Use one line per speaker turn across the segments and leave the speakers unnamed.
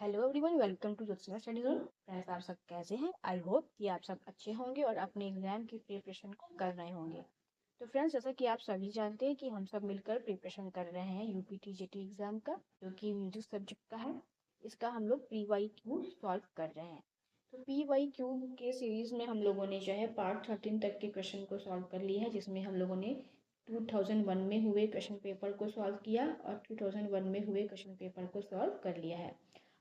Hello everyone, welcome to Jyotsna study zone. Friends, आप सब कैसे हैं? आई होप कि आप सब अच्छे होंगे और अपने एग्जाम की प्रिपरेशन को कर रहे होंगे। तो फ्रेंड्स, जैसा कि आप सभी जानते हैं कि हम सब मिलकर प्रिपरेशन कर रहे हैं यूपीटी जीटी एग्जाम का, जो कि म्यूजिक सब्जेक्ट का है। इसका हम लोग PYQ सॉल्व कर रहे हैं। तो PYQ के सीरीज में हम लोगों ने जो है पार्ट 13 तक के क्वेश्चन को सॉल्व कर लिया है, जिसमें हम लोगों ने 2001 में हुए क्वेश्चन पेपर को सॉल्व किया और 2001 में हुए क्वेश्चन पेपर को सॉल्व कर लिया है।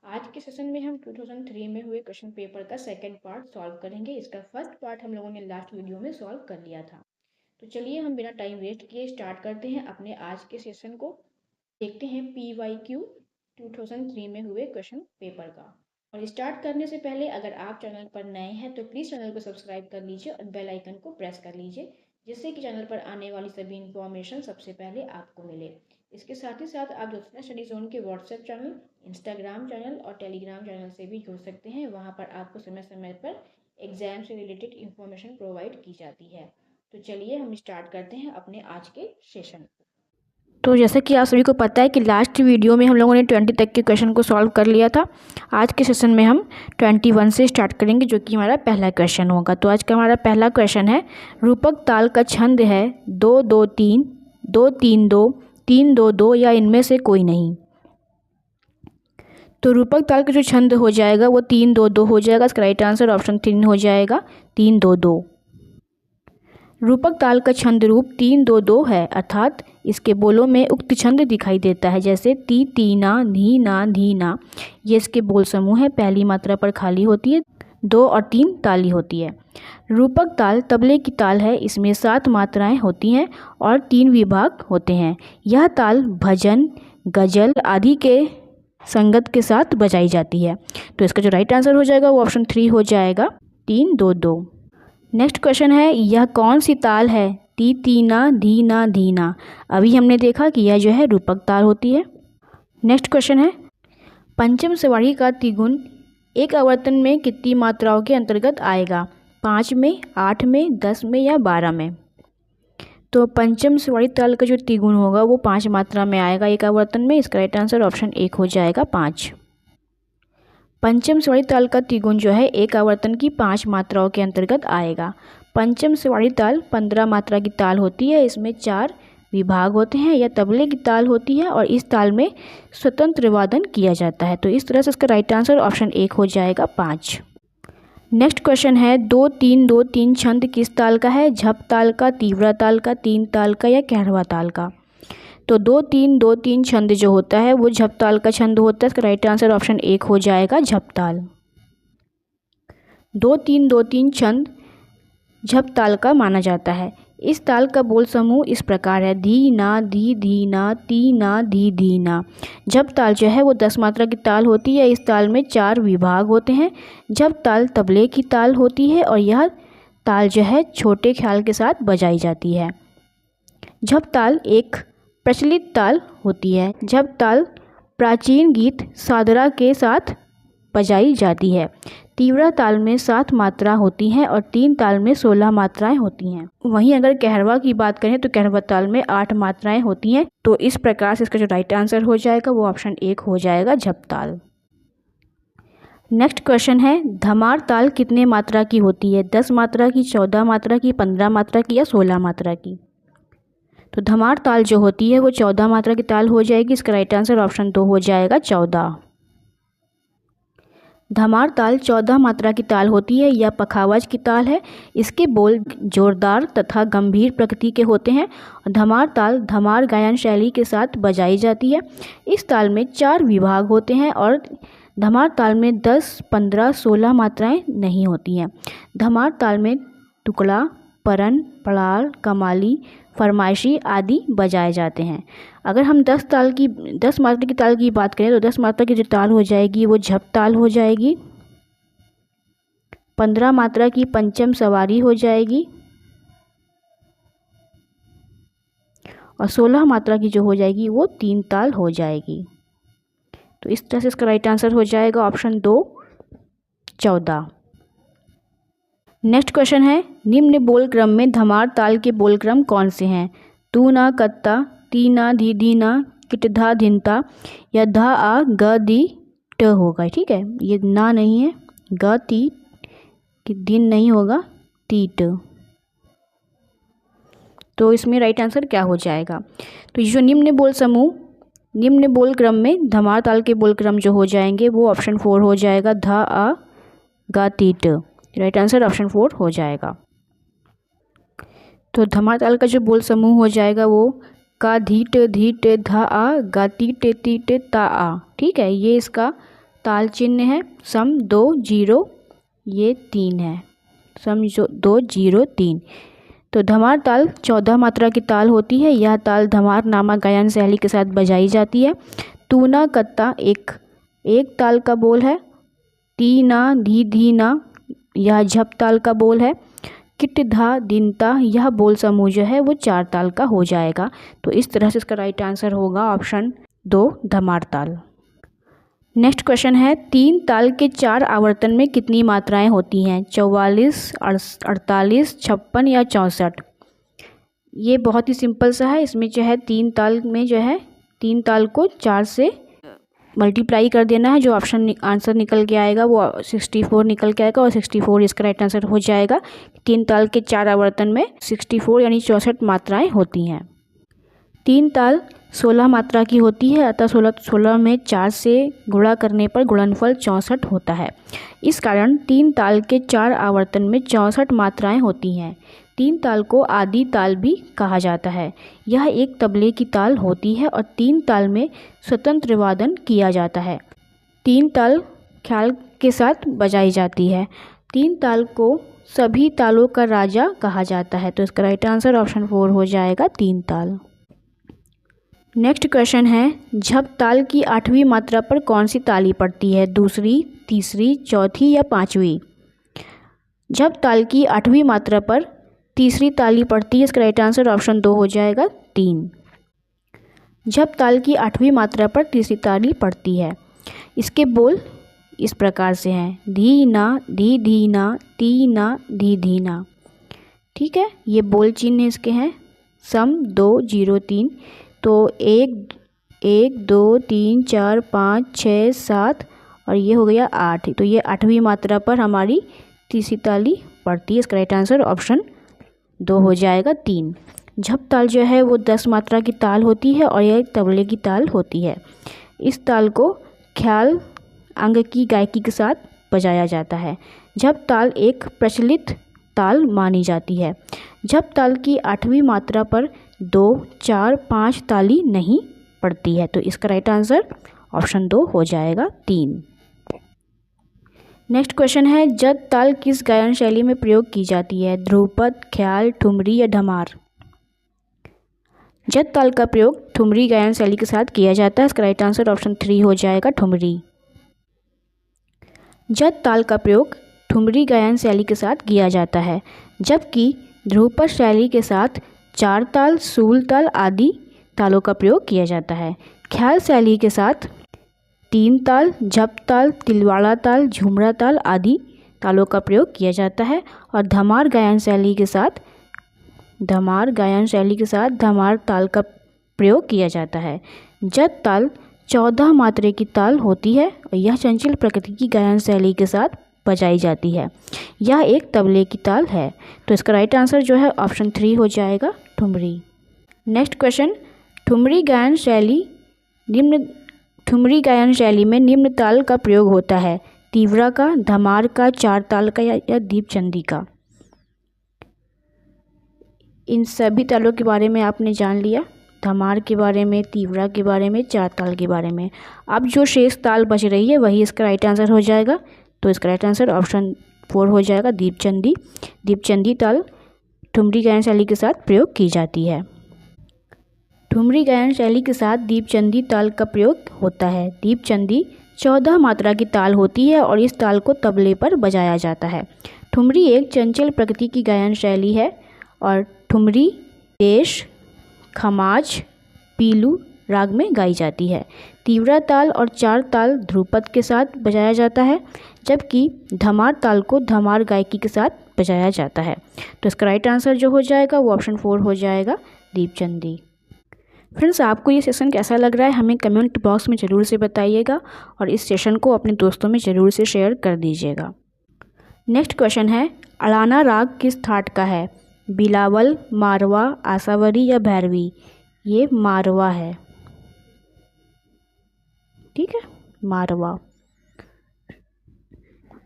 आज के सेशन में हम 2003 में हुए क्वेश्चन पेपर का सेकंड पार्ट सॉल्व करेंगे। इसका फर्स्ट पार्ट हम लोगों ने लास्ट वीडियो में सॉल्व कर लिया था। तो चलिए हम बिना टाइम वेस्ट किए स्टार्ट करते हैं अपने आज के सेशन को। देखते हैं PYQ 2003 में हुए क्वेश्चन पेपर का। और स्टार्ट करने से पहले अगर आप चैनल पर नए हैं तो प्लीज़ चैनल को सब्सक्राइब कर लीजिए और बेल आइकन को प्रेस कर लीजिए, जिससे कि चैनल पर आने वाली सभी इंफॉर्मेशन सबसे पहले आपको मिले। इसके साथ ही साथ आप ज्योत्सना स्टडी जोन के व्हाट्सएप चैनल, इंस्टाग्राम चैनल और टेलीग्राम चैनल से भी जुड़ सकते हैं। वहाँ पर आपको समय समय पर एग्जाम से रिलेटेड इंफॉर्मेशन प्रोवाइड की जाती है। तो चलिए हम स्टार्ट करते हैं अपने आज के सेशन। तो जैसा कि आप सभी को पता है कि लास्ट वीडियो में हम लोगों ने 20 तक के क्वेश्चन को सॉल्व कर लिया था। आज के सेशन में हम 21 से स्टार्ट करेंगे, जो कि हमारा पहला क्वेश्चन होगा। तो आज का हमारा पहला क्वेश्चन है, रूपक ताल का छंद है 2-2-3, 2-3-2, 3-2-2 या इनमें से कोई नहीं। तो रूपक ताल का जो छंद हो जाएगा वो 3-2-2 हो जाएगा। इसका राइट आंसर ऑप्शन 3 हो जाएगा, 3-2-2। रूपक ताल का छंद रूप 3-2-2 है, अर्थात इसके बोलों में उक्त छंद दिखाई देता है, जैसे ती तीना, धी ना, धी ना। ये इसके बोल समूह है। पहली मात्रा पर खाली होती है, 2 और 3 ताली होती है। रूपक ताल तबले की ताल है। इसमें 7 मात्राएं होती हैं और 3 विभाग होते हैं। यह ताल भजन, गजल आदि के संगत के साथ बजाई जाती है। तो इसका जो राइट आंसर हो जाएगा वो ऑप्शन 3 हो जाएगा, 3-2-2। नेक्स्ट क्वेश्चन है, यह कौन सी ताल है? ती तीना, धी ना, धी ना। अभी हमने देखा कि यह जो है रूपक ताल होती है। नेक्स्ट क्वेश्चन है, पंचम सवारी का तिगुन एक आवर्तन में कितनी मात्राओं के अंतर्गत आएगा? 5 में, 8 में, 10 में या 12 में? तो पंचम सवारी ताल का जो तिगुन होगा वो 5 मात्रा में आएगा एक आवर्तन में। इसका राइट आंसर ऑप्शन 1 हो जाएगा, 5। पंचम सवारी ताल का तिगुन जो है एक आवर्तन की 5 मात्राओं के अंतर्गत आएगा। पंचम सवारी ताल 15 मात्रा की ताल होती है। इसमें 4 विभाग होते हैं। यह तबले की ताल होती है और इस ताल में स्वतंत्र वादन किया जाता है। तो इस तरह से इसका राइट आंसर ऑप्शन 1 हो जाएगा, 5। नेक्स्ट क्वेश्चन है, 2-3-2-3 छंद किस ताल का है? झप ताल का, तीव्रा ताल का, 3 ताल का या कहरवा ताल का? तो 2-3-2-3 छंद जो होता है वो झप ताल का छंद होता है। इसका राइट आंसर ऑप्शन 1 हो जाएगा, झप ताल। 2-3-2-3 छंद झप ताल का माना जाता है। इस ताल का बोल समूह इस प्रकार है, धी ना, धी धी ना, ती ना, धी धी ना। झप ताल जो है वो 10 मात्रा की ताल होती है। इस ताल में 4 विभाग होते हैं। झप ताल तबले की ताल होती है और यह ताल जो है छोटे ख्याल के साथ बजाई जाती है। झप ताल एक प्रचलित ताल होती है। झप ताल प्राचीन गीत सादरा के साथ बजाई जाती है। तीव्रा ताल में 7 मात्रा होती हैं और 3 ताल में 16 मात्राएं होती हैं। वहीं अगर कहरवा की बात करें तो कहरवा ताल में 8 मात्राएं होती हैं। तो इस प्रकार से इसका जो राइट आंसर हो जाएगा वो ऑप्शन 1 हो जाएगा, झप ताल। नेक्स्ट क्वेश्चन है, धमार ताल कितने मात्रा की होती है? 10 मात्रा की, 14 मात्रा की, 15 मात्रा की या 16 मात्रा की? तो धमार ताल जो होती है वो 14 मात्रा की ताल हो जाएगी। इसका राइट आंसर ऑप्शन 2 हो जाएगा, 14। धमार ताल 14 मात्रा की ताल होती है। यह पखावज की ताल है। इसके बोल जोरदार तथा गंभीर प्रकृति के होते हैं। धमार ताल धमार गायन शैली के साथ बजाई जाती है। इस ताल में 4 विभाग होते हैं और धमार ताल में 10, 15, 16 मात्राएं नहीं होती हैं। धमार ताल में टुकड़ा, परन, पड़ाल, कमाली, फरमाइशी आदि बजाए जाते हैं। अगर हम 10 मात्रा की ताल की बात करें तो 10 मात्रा की जो ताल हो जाएगी वो झप ताल हो जाएगी। 15 मात्रा की पंचम सवारी हो जाएगी और 16 मात्रा की जो हो जाएगी वो 3 ताल हो जाएगी। तो इस तरह से इसका राइट आंसर हो जाएगा ऑप्शन 2, 14। नेक्स्ट क्वेश्चन है, निम्न बोल क्रम में धमार ताल के बोल क्रम कौन से हैं? तू ना कत्ता, ती ना, धी धी ना, किट धा धिनता या धा आ ग दी ट होगा, ठीक है, ये ना नहीं है, ग ती कि दिन नहीं होगा, तीट। तो इसमें राइट आंसर क्या हो जाएगा? तो जो निम्न बोल समूह, निम्न बोल क्रम में धमार ताल के बोल क्रम जो हो जाएंगे वो ऑप्शन 4 हो जाएगा, ध आ गा तीट। राइट आंसर ऑप्शन 4 हो जाएगा। तो धमार ताल का जो बोल समूह हो जाएगा वो का धीट धीट ध आ गा तीट तीट ता आ, ठीक है, ये इसका ताल चिन्ह है, सम 2 0 ये 3 है, सम 2 0 3। तो धमार ताल 14 मात्रा की ताल होती है। यह ताल धमार नामक गायन शैली के साथ बजाई जाती है। तूना कत्ता एक ताल का बोल है। तीना धी धीना यह झप ताल का बोल है। किट धा दिनता यह बोल समूह जो है वो 4 ताल का हो जाएगा। तो इस तरह से इसका राइट आंसर होगा ऑप्शन 2 धमार ताल। नेक्स्ट क्वेश्चन है 3 ताल के 4 आवर्तन में कितनी मात्राएं होती हैं? 44, 48, 56 या 64? ये बहुत ही सिंपल सा है। इसमें जो है 3 ताल में जो है 3 ताल को 4 से मल्टीप्लाई कर देना है। जो ऑप्शन आंसर निकल के आएगा वो 64 निकल के आएगा और 64 इसका राइट आंसर हो जाएगा। 3 ताल के 4 आवर्तन में 64 यानी 64 मात्राएं होती हैं। 3 ताल 16 मात्रा की होती है, अतः 16 में 4 से गुणा करने पर गुणनफल 64 होता है। इस कारण 3 ताल के 4 आवर्तन में 64 मात्राएं होती हैं। 3 ताल को आदि ताल भी कहा जाता है। यह एक तबले की ताल होती है और 3 ताल में स्वतंत्र वादन किया जाता है। 3 ताल ख्याल के साथ बजाई जाती है। 3 ताल को सभी तालों का राजा कहा जाता है। तो इसका राइट आंसर ऑप्शन 4 हो जाएगा, 3 ताल। नेक्स्ट क्वेश्चन है झप ताल की 8वीं मात्रा पर कौन सी ताली पड़ती है? दूसरी, तीसरी, चौथी या 5वीं? झप ताल की 8वीं मात्रा पर तीसरी ताली पड़ती है। इसका राइट आंसर ऑप्शन 2 हो जाएगा, 3। झप ताल की 8वीं मात्रा पर तीसरी ताली पड़ती है। इसके बोल इस प्रकार से हैं, धी ना धी धीना तीना धी धीना, ठीक है, ये बोल चिन्ह इसके हैं, सम 2 0 3। तो 1 2 3 4 5 6 7 और ये हो गया 8। तो ये 8वीं मात्रा पर हमारी तीसरी ताली पड़ती है। इसका राइट आंसर ऑप्शन 2 हो जाएगा, 3। झप ताल जो है वो 10 मात्रा की ताल होती है और यह तबले की ताल होती है। इस ताल को ख्याल अंग की गायकी के साथ बजाया जाता है। झप ताल एक प्रचलित ताल मानी जाती है। झप ताल की 8वीं मात्रा पर 2 4 5 ताली नहीं पड़ती है। तो इसका राइट आंसर ऑप्शन 2 हो जाएगा, 3। नेक्स्ट क्वेश्चन है जद ताल किस गायन शैली में प्रयोग की जाती है? ध्रुपद, ख्याल, ठुमरी या धमार? जद ताल का प्रयोग ठुमरी गायन शैली के साथ किया जाता है। इसका राइट आंसर ऑप्शन 3 हो जाएगा, ठुमरी। जद ताल का प्रयोग ठुमरी गायन शैली के साथ किया जाता है, जबकि ध्रुपद शैली के साथ 4 ताल, सूल ताल आदि तालों का प्रयोग किया जाता है। ख्याल शैली के साथ 3 ताल, झप ताल, तिलवाड़ा ताल, झुमरा ताल आदि तालों का प्रयोग किया जाता है। और धमार गायन शैली के साथ धमार ताल का प्रयोग किया जाता है। जद ताल 14 मात्रे की ताल होती है और यह चंचल प्रकृति की गायन शैली के साथ बजाई जाती है। यह एक तबले की ताल है। तो इसका राइट आंसर जो है ऑप्शन 3 हो जाएगा, ठुमरी। नेक्स्ट क्वेश्चन ठुमरी गायन शैली में निम्न ताल का प्रयोग होता है? तीव्रा का, धमार का, 4 ताल का या दीपचंदी का? इन सभी तालों के बारे में आपने जान लिया, धमार के बारे में, तीव्रा के बारे में, 4 ताल के बारे में। अब जो शेष ताल बच रही है वही इसका राइट आंसर हो जाएगा। तो इसका राइट आंसर ऑप्शन 4 हो जाएगा, दीपचंदी। दीपचंदी ताल ठुमरी गायन शैली के साथ प्रयोग की जाती है। ठुमरी गायन शैली के साथ दीपचंदी ताल का प्रयोग होता है। दीपचंदी 14 मात्रा की ताल होती है और इस ताल को तबले पर बजाया जाता है। ठुमरी एक चंचल प्रकृति की गायन शैली है और ठुमरी देश, खमाज, पीलू राग में गाई जाती है। तीव्रा ताल और 4 ताल ध्रुपद के साथ बजाया जाता है, जबकि धमार ताल को धमार गायकी के साथ बजाया जाता है। तो इसका राइट आंसर जो हो जाएगा वो ऑप्शन 4 हो जाएगा, दीपचंदी। फ्रेंड्स, आपको ये सेशन कैसा लग रहा है हमें कमेंट बॉक्स में ज़रूर से बताइएगा और इस सेशन को अपने दोस्तों में ज़रूर से शेयर कर दीजिएगा। नेक्स्ट क्वेश्चन है, अलाना राग किस थाट का है? बिलावल, मारवा, आसावरी या भैरवी? ये मारवा है। ठीक है, मारवा।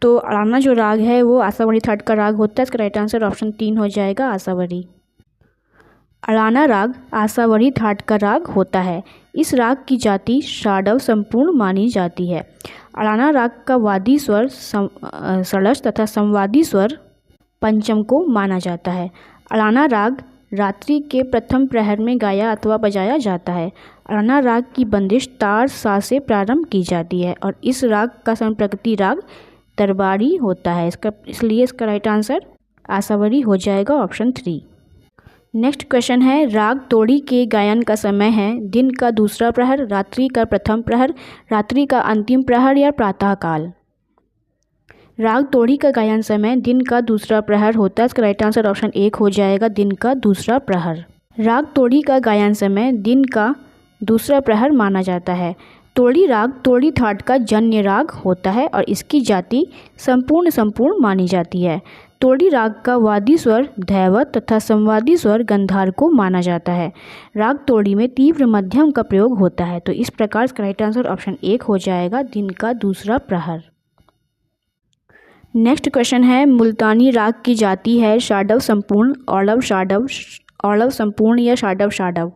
तो अलाना जो राग है वो आसावरी थाट का राग होता है। इसका राइट आंसर ऑप्शन 3 हो जाएगा, आसावरी। अलाना राग आसावरी थाट का राग होता है। इस राग की जाति षाडव संपूर्ण मानी जाती है। अलाना राग का वादी स्वर षड्ज तथा संवादी स्वर पंचम को माना जाता है। अलाना राग रात्रि के प्रथम प्रहर में गाया अथवा बजाया जाता है। अलाना राग की बंदिश तार सा से प्रारंभ की जाती है और इस राग का संप्रकृति राग दरबारी होता है। इसलिए इसका राइट आंसर आसावरी हो जाएगा, ऑप्शन 3। नेक्स्ट क्वेश्चन है, राग तोड़ी के गायन का समय है दिन का दूसरा प्रहर, रात्रि का प्रथम प्रहर, रात्रि का अंतिम प्रहर या प्रातःकाल? राग तोड़ी का गायन समय दिन का दूसरा प्रहर होता है। इसका राइट आंसर ऑप्शन 1 हो जाएगा, दिन का दूसरा प्रहर। राग तोड़ी का गायन समय दिन का दूसरा प्रहर माना जाता है। तोड़ी राग तोड़ी थाट का जन्य राग होता है और इसकी जाति संपूर्ण मानी जाती है। तोड़ी राग का वादी स्वर धैवत तथा संवादी स्वर गंधार को माना जाता है। राग तोड़ी में तीव्र मध्यम का प्रयोग होता है। तो इस प्रकार इसका राइट आंसर ऑप्शन 1 हो जाएगा, दिन का दूसरा प्रहर। नेक्स्ट क्वेश्चन है, मुल्तानी राग की जाति है षाडव संपूर्ण, औलव संपूर्ण या षाडव षाडव?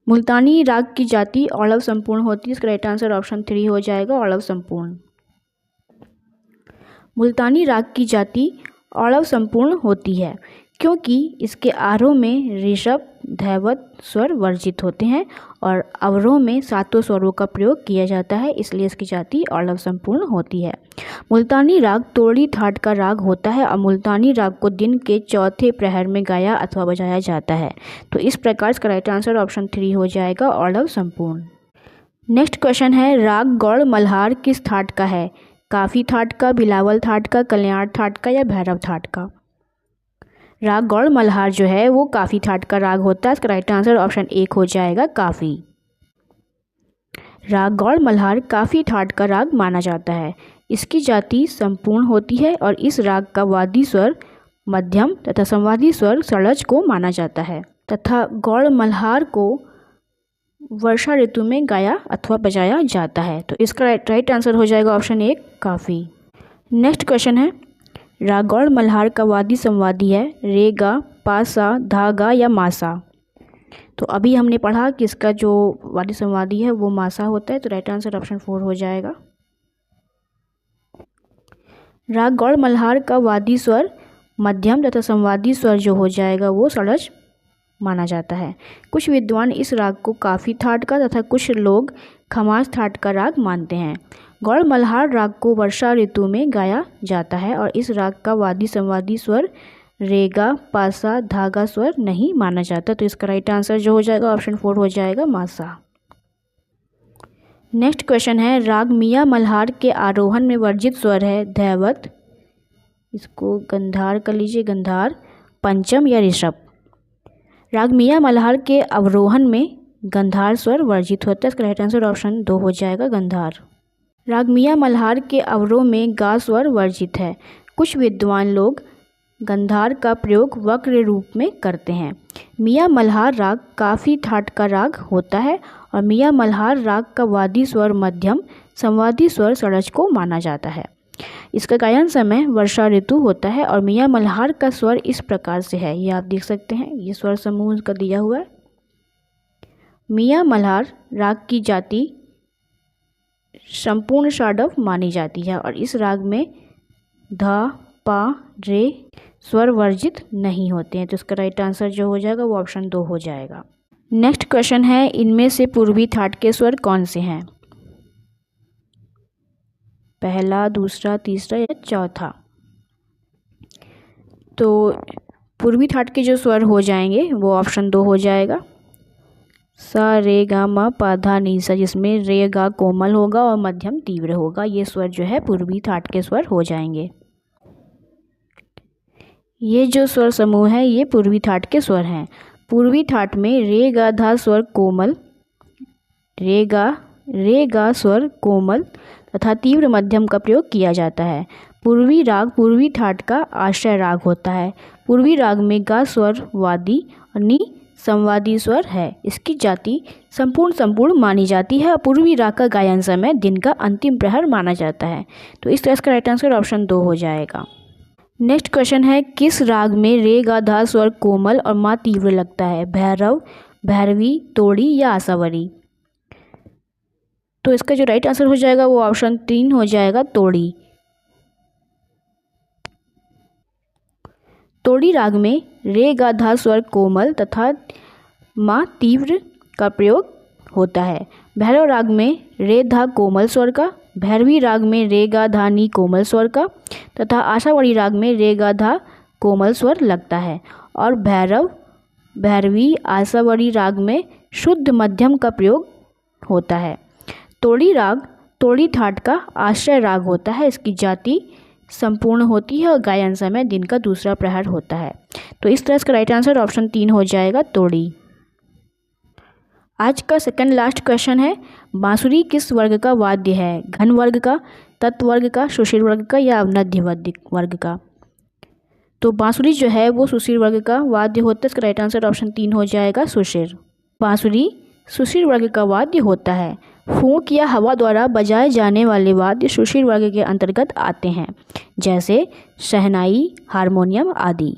मुल्तानी राग की जाति औलव संपूर्ण होती है। इसका राइट आंसर ऑप्शन 3 हो जाएगा, औलव संपूर्ण। मुल्तानी राग की जाति औलव संपूर्ण होती है क्योंकि इसके आरोह में ऋषभ धैवत स्वर वर्जित होते हैं और अवरोह में सातों स्वरों का प्रयोग किया जाता है, इसलिए इसकी जाति औलव संपूर्ण होती है। मुल्तानी राग तोड़ी थाट का राग होता है और मुल्तानी राग को दिन के चौथे प्रहर में गाया अथवा बजाया जाता है। तो इस प्रकार इसका राइट आंसर ऑप्शन 3 हो जाएगा, औलव संपूर्ण। नेक्स्ट क्वेश्चन है, राग गौड़ मल्हार किस थाट का है? काफी थाट का, बिलावल थाट का, कल्याण थाट का या भैरव थाट का? राग गौड़ मल्हार जो है वो काफी थाट का राग होता है। इसका राइट आंसर ऑप्शन 1 हो जाएगा, काफी। राग गौड़ मल्हार काफी थाट का राग माना जाता है। इसकी जाति संपूर्ण होती है और इस राग का वादी स्वर मध्यम तथा संवादी स्वर षड्ज को माना जाता है तथा गौड़ मल्हार को वर्षा ऋतु में गाया अथवा बजाया जाता है। तो इसका राइट आंसर हो जाएगा ऑप्शन 1, काफी। नेक्स्ट क्वेश्चन है, राग गौड़ मल्हार का वादी संवादी है रेगा, पासा, धागा या मासा? तो अभी हमने पढ़ा कि इसका जो वादी संवादी है वो मासा होता है। तो राइट आंसर ऑप्शन 4 हो जाएगा। राग गौड़ मल्हार का वादी स्वर मध्यम तथा संवादी स्वर जो हो जाएगा वो षड्ज माना जाता है। कुछ विद्वान इस राग को काफी थाट का तथा कुछ लोग खमास थाट का राग मानते हैं। गौड़ मल्हार राग को वर्षा ऋतु में गाया जाता है और इस राग का वादी संवादी स्वर रेगा, पासा, धागा स्वर नहीं माना जाता। तो इसका राइट आंसर जो हो जाएगा ऑप्शन 4 हो जाएगा, मासा। नेक्स्ट क्वेश्चन है, राग मियाँ मल्हार के आरोहण में वर्जित स्वर है धैवत, इसको गंधार कर लीजिए, गंधार, पंचम या ऋषभ? राग मियाँ मल्हार के अवरोहण में गंधार स्वर वर्जित होता है। इसका राइट आंसर ऑप्शन 2 हो जाएगा, गंधार। राग मियाँ मल्हार के अवरोह में गा स्वर वर्जित है। कुछ विद्वान लोग गंधार का प्रयोग वक्र रूप में करते हैं। मियाँ मल्हार राग काफी थाट का राग होता है और मियाँ मल्हार राग का वादी स्वर मध्यम, संवादी स्वर षड्ज को माना जाता है। इसका गायन समय वर्षा ऋतु होता है और मियाँ मल्हार का स्वर इस प्रकार से है, ये आप देख सकते हैं, ये स्वर समूह का दिया हुआ है। मियाँ मल्हार राग की जाति संपूर्ण षाडव मानी जाती है और इस राग में धा, पा, रे स्वर वर्जित नहीं होते हैं। तो इसका राइट आंसर जो हो जाएगा वो ऑप्शन 2 हो जाएगा। नेक्स्ट क्वेश्चन है, इनमें से पूर्वी थाट के स्वर कौन से हैं? पहला, दूसरा, तीसरा या चौथा? तो पूर्वी थाट के जो स्वर हो जाएंगे वो ऑप्शन 2 हो जाएगा, सा, रे, गा, मा, पा, धा, नी, सा, जिसमें रे गा कोमल होगा और मध्यम तीव्र होगा। ये स्वर जो है पूर्वी थाट के स्वर हो जाएंगे। ये जो स्वर समूह है ये पूर्वी थाट के स्वर हैं। पूर्वी ठाट में रे गा धा स्वर कोमल, रे गा स्वर कोमल तथा तीव्र मध्यम का प्रयोग किया जाता है। पूर्वी राग पूर्वी ठाट का आश्रय राग होता है। पूर्वी राग में गा स्वर वादी और नी संवादी स्वर है। इसकी जाति संपूर्ण मानी जाती है और पूर्वी राग का गायन समय दिन का अंतिम प्रहर माना जाता है। तो इस तरह इसका राइट आंसर ऑप्शन 2 हो जाएगा। नेक्स्ट क्वेश्चन है, किस राग में रे गा धा स्वर कोमल और मा तीव्र लगता है? भैरव, भैरवी, तोड़ी या आसावरी? तो इसका जो राइट आंसर हो जाएगा वो ऑप्शन 3 हो जाएगा, तोड़ी। तोड़ी राग में रे गा धा स्वर कोमल तथा मा तीव्र का प्रयोग होता है। भैरव राग में रे धा कोमल स्वर का, भैरवी राग में रे गा धा नी कोमल स्वर का तथा आशावरी राग में रे गा धा कोमल स्वर लगता है। और भैरव, भैरवी, आशावरी राग में शुद्ध मध्यम का प्रयोग होता है। तोड़ी राग तोड़ी ठाट का आश्रय राग होता है। इसकी जाति संपूर्ण होती है और गायन समय दिन का दूसरा प्रहर होता है। तो इस तरह इसका राइट आंसर ऑप्शन 3 हो जाएगा, तोड़ी। आज का सेकंड लास्ट क्वेश्चन है, बांसुरी किस वर्ग का वाद्य है? घन वर्ग का, तत्व वर्ग का, सुशील वर्ग का या अवनद्य वर्ग का? तो बांसुरी जो है वो सुशील वर्ग का वाद्य होता है। इसका राइट आंसर ऑप्शन 3 हो जाएगा, सुशील। बांसुरी सुशील वर्ग का वाद्य होता है। फूंक या हवा द्वारा बजाए जाने वाले वाद्य सुशील वर्ग के अंतर्गत आते हैं, जैसे शहनाई, हारमोनियम आदि।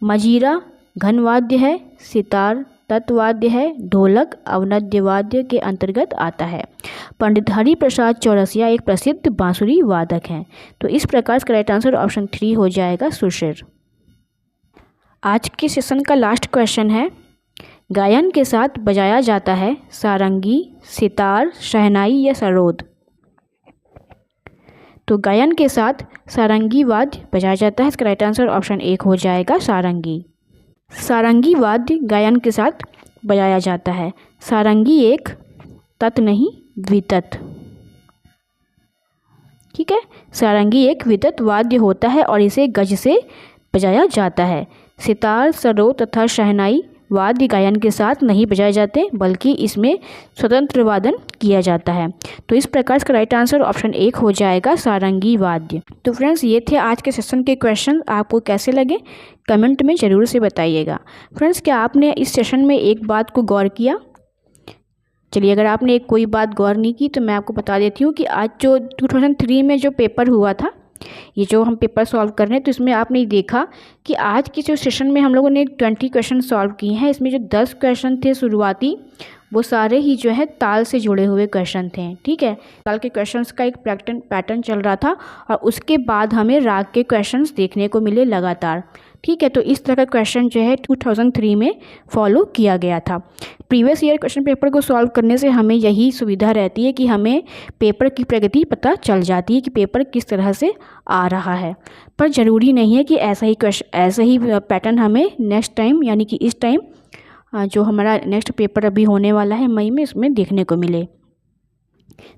मजीरा घन वाद्य है, सितार तत्वाद्य है, ढोलक अवनद्य वाद्य के अंतर्गत आता है। पंडित हरिप्रसाद चौरसिया एक प्रसिद्ध बांसुरी वादक हैं। तो इस प्रकार इसका राइट आंसर ऑप्शन 3 हो जाएगा, सुशील। आज के सेशन का लास्ट क्वेश्चन है, गायन के साथ बजाया जाता है सारंगी, सितार, शहनाई या सरोद? तो गायन के साथ सारंगी वाद्य बजाया जाता है। इसका राइट आंसर ऑप्शन 1 हो जाएगा, सारंगी। सारंगी वाद्य गायन के साथ बजाया जाता है। सारंगी एक तत् नहीं द्वितत्, ठीक है। सारंगी एक वितत वाद्य होता है और इसे गज से बजाया जाता है। सितार, सरोद तथा शहनाई वाद्य गायन के साथ नहीं बजाए जाते, बल्कि इसमें स्वतंत्र वादन किया जाता है। तो इस प्रकार इसका राइट आंसर ऑप्शन 1 हो जाएगा, सारंगी वाद्य। तो फ्रेंड्स, ये थे आज के सेशन के क्वेश्चन। आपको कैसे लगे कमेंट में ज़रूर से बताइएगा। फ्रेंड्स, क्या आपने इस सेशन में एक बात को गौर किया? चलिए, अगर आपने कोई बात गौर नहीं की तो मैं आपको बता देती हूँ कि आज जो 2003 में जो पेपर हुआ था, ये जो हम पेपर सॉल्व कर रहे हैं, तो इसमें आपने देखा कि आज के जो सेशन में हम लोगों ने 20 क्वेश्चन सॉल्व किए हैं। इसमें जो 10 क्वेश्चन थे शुरुआती, वो सारे ही जो है ताल से जुड़े हुए क्वेश्चन थे, ठीक है। ताल के क्वेश्चंस का एक पैटर्न चल रहा था और उसके बाद हमें राग के क्वेश्चंस देखने को मिले लगातार, ठीक है। तो इस तरह का क्वेश्चन जो है 2003 में फॉलो किया गया था। प्रीवियस ईयर क्वेश्चन पेपर को सॉल्व करने से हमें यही सुविधा रहती है कि हमें पेपर की प्रगति पता चल जाती है कि पेपर किस तरह से आ रहा है। पर ज़रूरी नहीं है कि ऐसा ही पैटर्न हमें नेक्स्ट टाइम, यानी कि इस टाइम जो हमारा नेक्स्ट पेपर अभी होने वाला है मई में, इसमें देखने को मिले।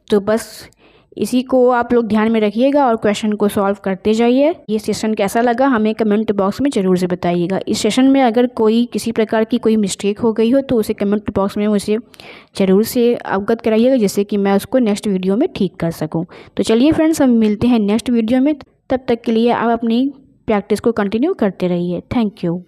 तो बस इसी को आप लोग ध्यान में रखिएगा और क्वेश्चन को सॉल्व करते जाइए। ये सेशन कैसा लगा हमें कमेंट बॉक्स में ज़रूर से बताइएगा। इस सेशन में अगर कोई किसी प्रकार की कोई मिस्टेक हो गई हो तो उसे कमेंट बॉक्स में मुझे ज़रूर से अवगत कराइएगा, जिससे कि मैं उसको नेक्स्ट वीडियो में ठीक कर सकूँ। तो चलिए फ्रेंड्स, हम मिलते हैं नेक्स्ट वीडियो में। तब तक के लिए आप अपनी प्रैक्टिस को कंटिन्यू करते रहिए। Thank you.